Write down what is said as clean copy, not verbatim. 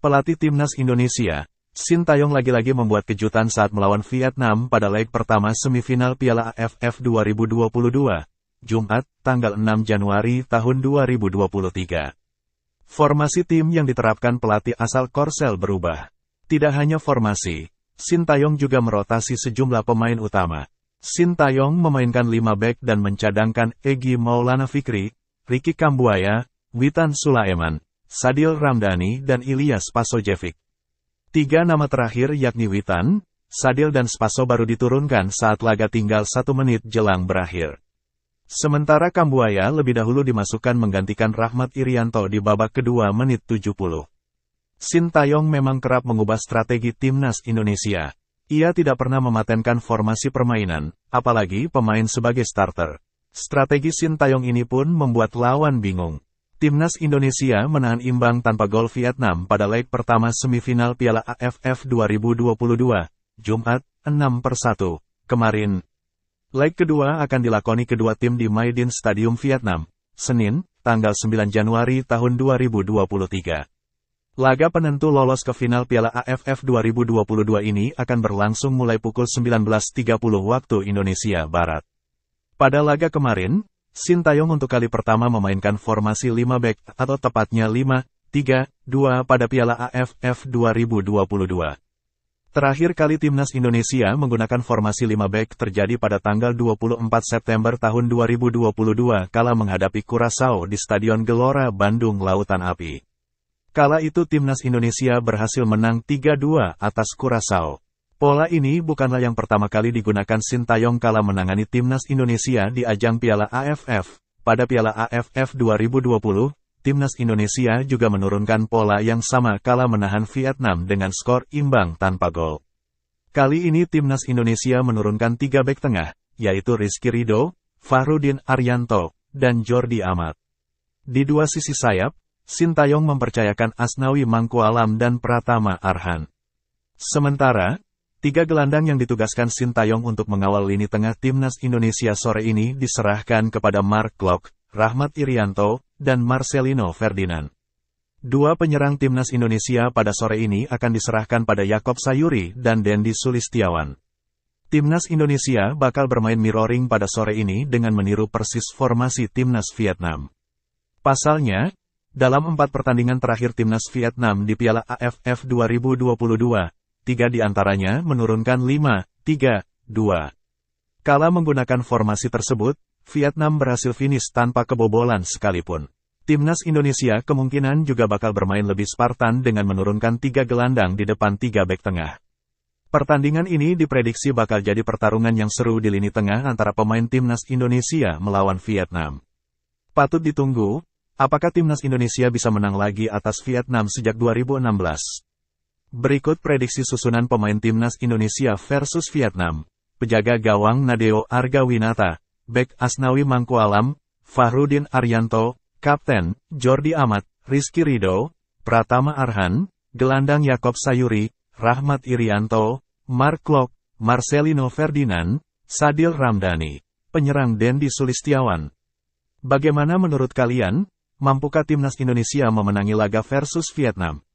Pelatih Timnas Indonesia, Sintayong lagi-lagi membuat kejutan saat melawan Vietnam pada leg pertama semifinal Piala AFF 2022, Jumat, tanggal 6 Januari tahun 2023. Formasi tim yang diterapkan pelatih asal Korsel berubah. Tidak hanya formasi, Sintayong juga merotasi sejumlah pemain utama. Sintayong memainkan 5 bek dan mencadangkan Egy Maulana Fikri, Ricky Kambuaya, Witan Sulaiman, Sadil Ramdhani dan Ilyas Spasojevic. 3 nama terakhir yakni Witan, Sadil dan Spaso baru diturunkan saat laga tinggal 1 menit jelang berakhir. Sementara Kambuaya lebih dahulu dimasukkan menggantikan Rahmat Irianto di babak kedua menit 70. Sintayong memang kerap mengubah strategi Timnas Indonesia. Ia tidak pernah mematenkan formasi permainan, apalagi pemain sebagai starter. Strategi Sintayong ini pun membuat lawan bingung. Timnas Indonesia menahan imbang tanpa gol Vietnam pada leg pertama semifinal Piala AFF 2022, Jumat, 6-1, kemarin. Leg kedua akan dilakoni kedua tim di Maidin Stadium Vietnam, Senin, tanggal 9 Januari tahun 2023. Laga penentu lolos ke final Piala AFF 2022 ini akan berlangsung mulai pukul 19.30 waktu Indonesia Barat. Pada laga kemarin, Sintayong untuk kali pertama memainkan formasi 5 bek atau tepatnya 5-3-2 pada Piala AFF 2022. Terakhir kali Timnas Indonesia menggunakan formasi 5 bek terjadi pada tanggal 24 September tahun 2022 kala menghadapi Curaçao di Stadion Gelora Bandung Lautan Api. Kala itu Timnas Indonesia berhasil menang 3-2 atas Curaçao. Pola ini bukanlah yang pertama kali digunakan Sintayong kala menangani Timnas Indonesia di ajang Piala AFF. Pada Piala AFF 2020, Timnas Indonesia juga menurunkan pola yang sama kala menahan Vietnam dengan skor imbang tanpa gol. Kali ini Timnas Indonesia menurunkan 3 bek tengah, yaitu Rizky Ridho, Fahrudin Arianto, dan Jordi Amat. Di 2 sisi sayap, Sintayong mempercayakan Asnawi Mangkualam dan Pratama Arhan. Sementara, 3 gelandang yang ditugaskan Sintayong untuk mengawal lini tengah Timnas Indonesia sore ini diserahkan kepada Mark Klok, Rahmat Irianto, dan Marcelino Ferdinand. 2 penyerang Timnas Indonesia pada sore ini akan diserahkan pada Yaakob Sayuri dan Dendi Sulistiawan. Timnas Indonesia bakal bermain mirroring pada sore ini dengan meniru persis formasi Timnas Vietnam. Pasalnya, dalam 4 pertandingan terakhir Timnas Vietnam di Piala AFF 2022, 3 di antaranya menurunkan 5-3-2. Kala menggunakan formasi tersebut, Vietnam berhasil finish tanpa kebobolan sekalipun. Timnas Indonesia kemungkinan juga bakal bermain lebih Spartan dengan menurunkan 3 gelandang di depan 3 bek tengah. Pertandingan ini diprediksi bakal jadi pertarungan yang seru di lini tengah antara pemain Timnas Indonesia melawan Vietnam. Patut ditunggu, apakah Timnas Indonesia bisa menang lagi atas Vietnam sejak 2016? Berikut prediksi susunan pemain Timnas Indonesia versus Vietnam. Penjaga gawang Nadeo Argawinata, bek Asnawi Mangkualam, Fahrudin Arianto, Kapten Jordi Amat, Rizky Ridho, Pratama Arhan, gelandang Yaakob Sayuri, Rahmat Irianto, Mark Klok, Marcelino Ferdinand, Sadil Ramdhani, penyerang Dendi Sulistiawan. Bagaimana menurut kalian? Mampukah Timnas Indonesia memenangi laga versus Vietnam?